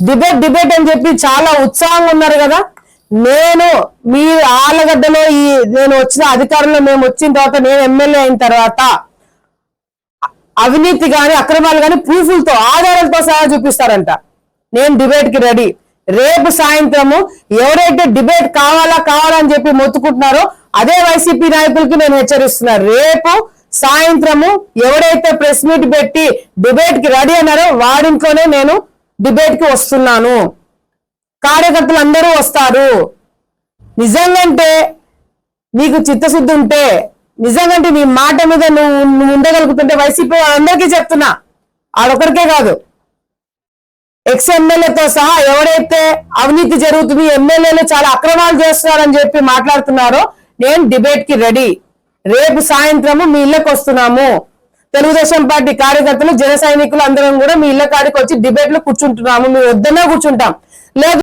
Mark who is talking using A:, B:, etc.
A: Debate debate అని చెప్పి చాలా ఉత్సాహంగా ఉన్నారు కదా. నేను మీ ఆలగడ్డలో నేను వచ్చిన అధికారంలో మేము వచ్చిన తర్వాత, నేను ఎమ్మెల్యే అయిన తర్వాత అవినీతి గాని అక్రమాలు గాని ప్రూఫ్లతో ఆధారాలతో సహా చూపిస్తారంట. నేను డిబేట్ కి రెడీ. రేపు సాయంత్రము ఎవరైతే డిబేట్ కావాలని చెప్పి మొత్తుకుంటున్నారో అదే వైసీపీ నాయకులకి నేను హెచ్చరిస్తున్నా. రేపు సాయంత్రము ఎవరైతే ప్రెస్ మీట్ పెట్టి డిబేట్ కి రెడీ అన్నారో వాడింట్లోనే నేను డిబేట్ కి వస్తున్నాను. కార్యకర్తలు అందరూ వస్తారు. నిజంగంటే నీకు చిత్తశుద్ధి ఉంటే, నిజంగంటే నీ మాట మీద నువ్వు ఉండగలుగుతుంటే వైసీపీ అందరికీ చెప్తున్నా, ఆడొక్కరికే కాదు, ఎక్స్ ఎమ్మెల్యేతో సహా ఎవరైతే అవినీతి జరుగుతుంది, ఎమ్మెల్యేలు చాలా అక్రమాలు చేస్తున్నారని చెప్పి మాట్లాడుతున్నారో నేను డిబేట్ కి రెడీ. రేపు సాయంత్రము మీ ఇళ్ళకి వస్తున్నాము. తెలుగుదేశం పార్టీ కార్యకర్తలు, జన సైనికులు అందరం కూడా మీ ఇళ్ళ కాడికి వచ్చి డిబేట్ లో కూర్చుంటున్నాము. మీరు వద్దన్నా కూర్చుంటాం, లేదు